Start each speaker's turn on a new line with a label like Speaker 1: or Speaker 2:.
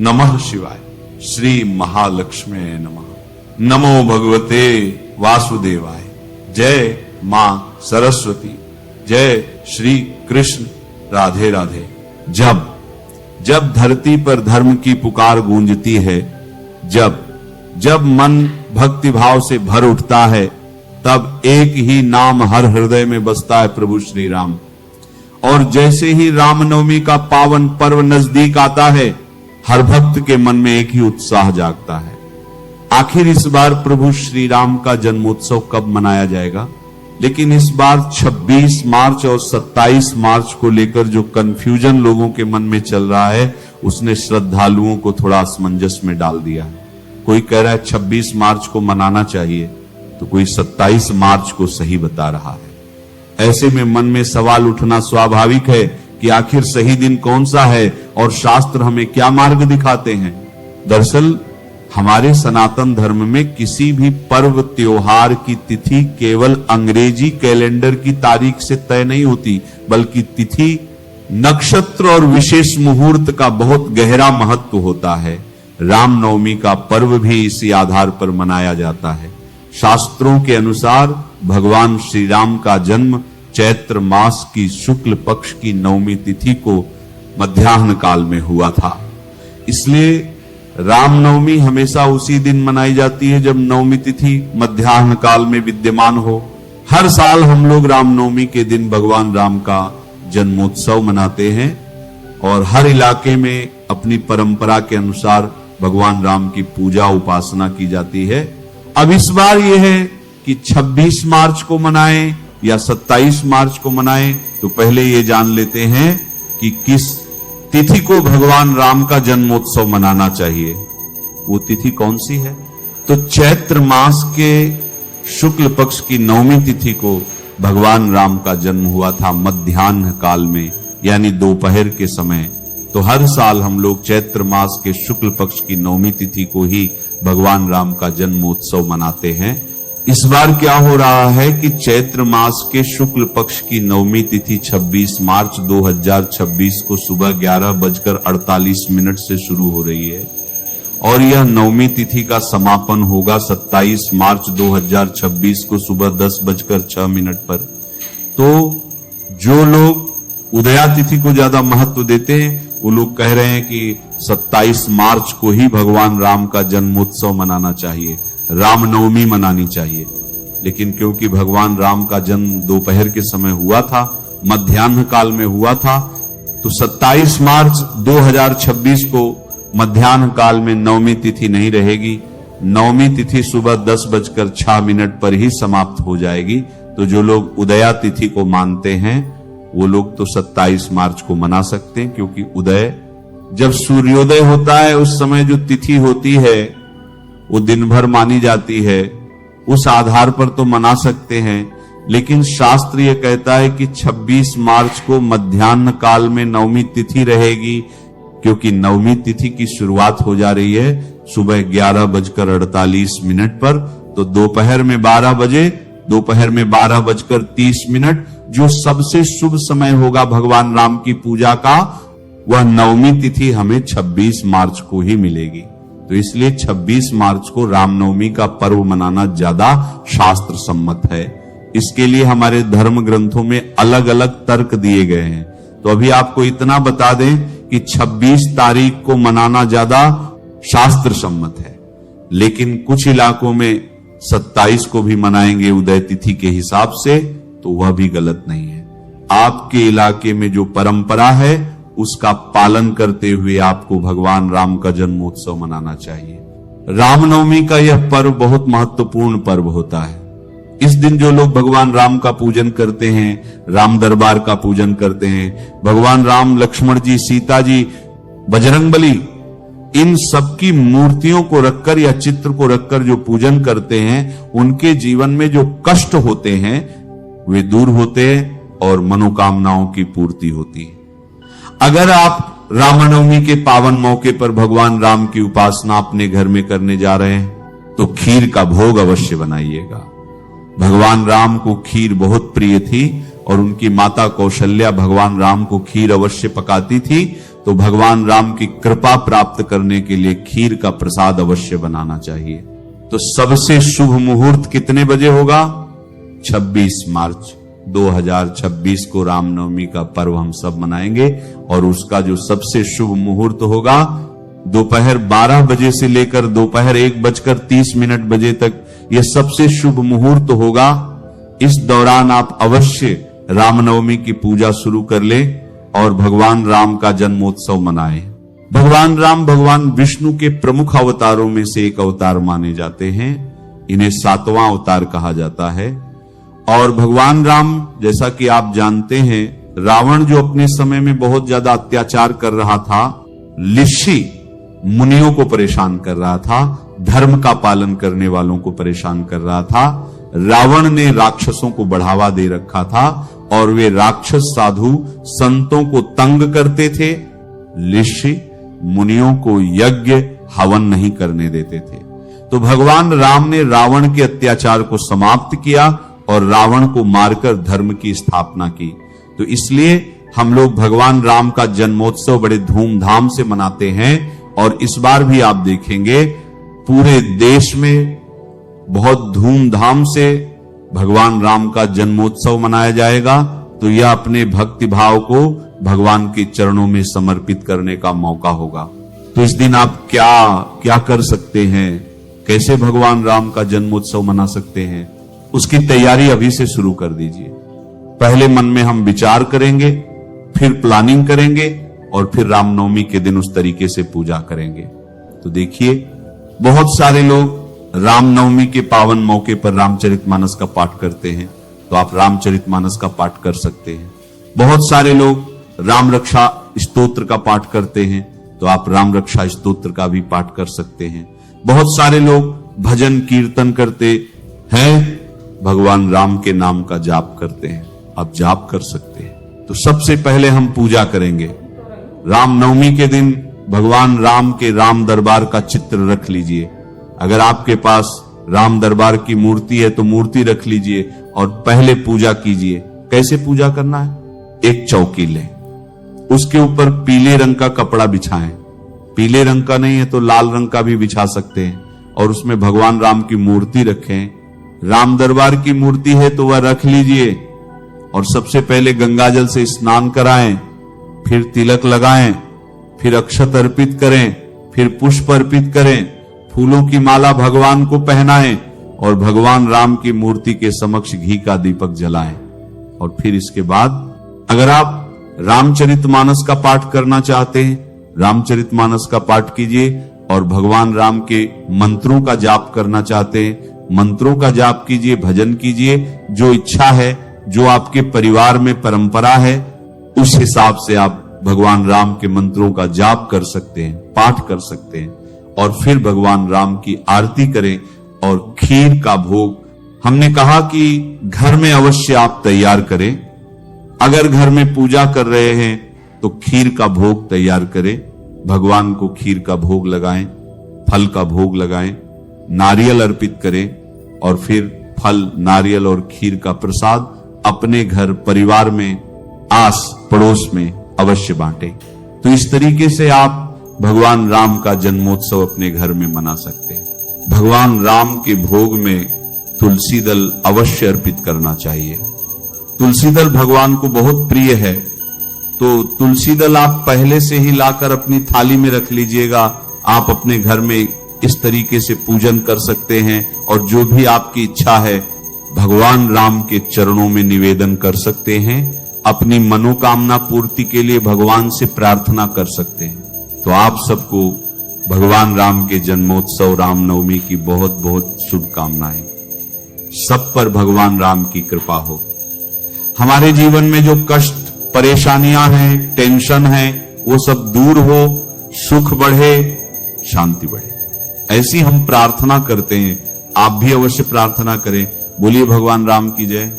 Speaker 1: नमः शिवाय। श्री महालक्ष्मी नमः। नमो भगवते वासुदेवाय। जय मां सरस्वती। जय श्री कृष्ण। राधे राधे। जब धरती पर धर्म की पुकार गूंजती है, जब मन भक्ति भाव से भर उठता है, तब एक ही नाम हर हृदय में बसता है, प्रभु श्री राम। और जैसे ही रामनवमी का पावन पर्व नजदीक आता है, हर भक्त के मन में एक ही उत्साह जागता है। आखिर इस बार प्रभु श्री राम का जन्मोत्सव कब मनाया जाएगा? लेकिन इस बार 26 मार्च और 27 मार्च को लेकर जो कंफ्यूजन लोगों के मन में चल रहा है, उसने श्रद्धालुओं को थोड़ा असमंजस में डाल दिया है। कोई कह रहा है 26 मार्च को मनाना चाहिए, तो कोई 27 मार्च को सही बता रहा है। ऐसे में मन में सवाल उठना स्वाभाविक है कि आखिर सही दिन कौन सा है और शास्त्र हमें क्या मार्ग दिखाते हैं। दरअसल हमारे सनातन धर्म में किसी भी पर्व त्योहार की तिथि केवल अंग्रेजी कैलेंडर की तारीख से तय नहीं होती, बल्कि तिथि, नक्षत्र और विशेष मुहूर्त का बहुत गहरा महत्व होता है। रामनवमी का पर्व भी इसी आधार पर मनाया जाता है। शास्त्रों के अनुसार भगवान श्री राम का जन्म चैत्र मास की शुक्ल पक्ष की नवमी तिथि को मध्याह्न काल में हुआ था। इसलिए रामनवमी हमेशा उसी दिन मनाई जाती है जब नवमी तिथि मध्याह्न काल में विद्यमान हो। हर साल हम लोग रामनवमी के दिन भगवान राम का जन्मोत्सव मनाते हैं और हर इलाके में अपनी परंपरा के अनुसार भगवान राम की पूजा उपासना की जाती है। अब इस बार यह है कि 26 मार्च को मनाएं या 27 मार्च को मनाएं, तो पहले ये जान लेते हैं कि किस तिथि को भगवान राम का जन्मोत्सव मनाना चाहिए। वो तिथि कौन सी है? तो चैत्र मास के शुक्ल पक्ष की नवमी तिथि को भगवान राम का जन्म हुआ था मध्याह्न काल में, यानी दोपहर के समय। तो हर साल हम लोग चैत्र मास के शुक्ल पक्ष की नवमी तिथि को ही भगवान राम का जन्मोत्सव मनाते हैं। इस बार क्या हो रहा है कि चैत्र मास के शुक्ल पक्ष की नवमी तिथि 26 मार्च 2026 को सुबह 11:48 से शुरू हो रही है और यह नवमी तिथि का समापन होगा 27 मार्च 2026 को सुबह 10:06 पर। तो जो लोग उदया तिथि को ज्यादा महत्व देते हैं, वो लोग कह रहे हैं कि 27 मार्च को ही भगवान राम का जन्मोत्सव मनाना चाहिए, रामनवमी मनानी चाहिए। लेकिन क्योंकि भगवान राम का जन्म दोपहर के समय हुआ था, मध्याह्न काल में हुआ था, तो 27 मार्च 2026 को मध्याह्न काल में नवमी तिथि नहीं रहेगी। नवमी तिथि सुबह 10:06 पर ही समाप्त हो जाएगी। तो जो लोग उदया तिथि को मानते हैं वो लोग तो 27 मार्च को मना सकते हैं, क्योंकि उदय जब सूर्योदय होता है उस समय जो तिथि होती है वो दिन भर मानी जाती है, उस आधार पर तो मना सकते हैं। लेकिन शास्त्र ये कहता है कि 26 मार्च को मध्याह्न काल में नवमी तिथि रहेगी, क्योंकि नवमी तिथि की शुरुआत हो जा रही है सुबह 11:48 पर। तो दोपहर में 12 बजे, दोपहर में 12:30 जो सबसे शुभ समय होगा भगवान राम की पूजा का, वह नवमी तिथि हमें 26 मार्च को ही मिलेगी। तो इसलिए 26 मार्च को रामनवमी का पर्व मनाना ज्यादा शास्त्र सम्मत है। इसके लिए हमारे धर्म ग्रंथों में अलग अलग तर्क दिए गए हैं। तो अभी आपको इतना बता दें कि 26 तारीख को मनाना ज्यादा शास्त्र सम्मत है, लेकिन कुछ इलाकों में 27 को भी मनाएंगे उदय तिथि के हिसाब से, तो वह भी गलत नहीं है। आपके इलाके में जो परंपरा है उसका पालन करते हुए आपको भगवान राम का जन्मोत्सव मनाना चाहिए। रामनवमी का यह पर्व बहुत महत्वपूर्ण पर्व होता है। इस दिन जो लोग भगवान राम का पूजन करते हैं, राम दरबार का पूजन करते हैं, भगवान राम, लक्ष्मण जी, सीता जी, बजरंगबली, इन सबकी मूर्तियों को रखकर या चित्र को रखकर जो पूजन करते हैं, उनके जीवन में जो कष्ट होते हैं वे दूर होते हैं और मनोकामनाओं की पूर्ति होती है। अगर आप रामनवमी के पावन मौके पर भगवान राम की उपासना अपने घर में करने जा रहे हैं, तो खीर का भोग अवश्य बनाइएगा। भगवान राम को खीर बहुत प्रिय थी और उनकी माता कौशल्या भगवान राम को खीर अवश्य पकाती थी। तो भगवान राम की कृपा प्राप्त करने के लिए खीर का प्रसाद अवश्य बनाना चाहिए। तो सबसे शुभ मुहूर्त कितने बजे होगा? 26 मार्च 2026 को रामनवमी का पर्व हम सब मनाएंगे और उसका जो सबसे शुभ मुहूर्त होगा दोपहर 12 बजे से लेकर दोपहर 1:30 बजे तक, यह सबसे शुभ मुहूर्त होगा। इस दौरान आप अवश्य रामनवमी की पूजा शुरू कर ले और भगवान राम का जन्मोत्सव मनाएं। भगवान राम भगवान विष्णु के प्रमुख अवतारों में से एक अवतार माने जाते हैं। इन्हें 7वां अवतार कहा जाता है। और भगवान राम, जैसा कि आप जानते हैं, रावण जो अपने समय में बहुत ज्यादा अत्याचार कर रहा था, ऋषि मुनियों को परेशान कर रहा था, धर्म का पालन करने वालों को परेशान कर रहा था। रावण ने राक्षसों को बढ़ावा दे रखा था और वे राक्षस साधु संतों को तंग करते थे, ऋषि मुनियों को यज्ञ हवन नहीं करने देते थे। तो भगवान राम ने रावण के अत्याचार को समाप्त किया और रावण को मारकर धर्म की स्थापना की। तो इसलिए हम लोग भगवान राम का जन्मोत्सव बड़े धूमधाम से मनाते हैं। और इस बार भी आप देखेंगे पूरे देश में बहुत धूमधाम से भगवान राम का जन्मोत्सव मनाया जाएगा। तो यह अपने भक्ति भाव को भगवान के चरणों में समर्पित करने का मौका होगा। तो इस दिन आप क्या क्या कर सकते हैं, कैसे भगवान राम का जन्मोत्सव मना सकते हैं, उसकी तैयारी अभी से शुरू कर दीजिए। पहले मन में हम विचार करेंगे, फिर प्लानिंग करेंगे और फिर रामनवमी के दिन उस तरीके से पूजा करेंगे। तो देखिए, बहुत सारे लोग रामनवमी के पावन मौके पर रामचरितमानस का पाठ करते हैं, तो आप रामचरितमानस का पाठ कर सकते हैं। बहुत सारे लोग राम रक्षा स्तोत्र का पाठ करते हैं, तो आप राम रक्षा स्तोत्र का भी पाठ कर सकते हैं। बहुत सारे लोग भजन कीर्तन करते हैं, भगवान राम के नाम का जाप करते हैं, आप जाप कर सकते हैं। तो सबसे पहले हम पूजा करेंगे। रामनवमी के दिन भगवान राम के राम दरबार का चित्र रख लीजिए। अगर आपके पास राम दरबार की मूर्ति है तो मूर्ति रख लीजिए और पहले पूजा कीजिए। कैसे पूजा करना है? एक चौकी लें, उसके ऊपर पीले रंग का कपड़ा बिछाएं। पीले रंग का नहीं है तो लाल रंग का भी बिछा सकते हैं और उसमें भगवान राम की मूर्ति रखें। राम दरबार की मूर्ति है तो वह रख लीजिए और सबसे पहले गंगाजल से स्नान कराएं, फिर तिलक लगाएं, फिर अक्षत अर्पित करें, फिर पुष्प अर्पित करें, फूलों की माला भगवान को पहनाएं और भगवान राम की मूर्ति के समक्ष घी का दीपक जलाएं। और फिर इसके बाद अगर आप रामचरितमानस का पाठ करना चाहते हैं, रामचरितमानस का पाठ कीजिए और भगवान राम के मंत्रों का जाप करना चाहते हैं, मंत्रों का जाप कीजिए, भजन कीजिए। जो इच्छा है, जो आपके परिवार में परंपरा है, उस हिसाब से आप भगवान राम के मंत्रों का जाप कर सकते हैं, पाठ कर सकते हैं। और फिर भगवान राम की आरती करें और खीर का भोग, हमने कहा कि घर में अवश्य आप तैयार करें। अगर घर में पूजा कर रहे हैं तो खीर का भोग तैयार करें, भगवान को खीर का भोग लगाएं, फल का भोग लगाएं, नारियल अर्पित करें और फिर फल, नारियल और खीर का प्रसाद अपने घर परिवार में, आस पड़ोस में अवश्य बांटें। तो इस तरीके से आप भगवान राम का जन्मोत्सव अपने घर में मना सकते हैं। भगवान राम के भोग में तुलसी दल अवश्य अर्पित करना चाहिए। तुलसी दल भगवान को बहुत प्रिय है, तो तुलसी दल आप पहले से ही लाकर अपनी थाली में रख लीजिएगा। आप अपने घर में इस तरीके से पूजन कर सकते हैं और जो भी आपकी इच्छा है भगवान राम के चरणों में निवेदन कर सकते हैं। अपनी मनोकामना पूर्ति के लिए भगवान से प्रार्थना कर सकते हैं। तो आप सबको भगवान राम के जन्मोत्सव रामनवमी की बहुत बहुत शुभकामनाएं। सब पर भगवान राम की कृपा हो। हमारे जीवन में जो कष्ट, परेशानियां हैं, टेंशन है, वो सब दूर हो, सुख बढ़े, शांति बढ़े, ऐसी हम प्रार्थना करते हैं। आप भी अवश्य प्रार्थना करें। बोलिए भगवान राम की जय।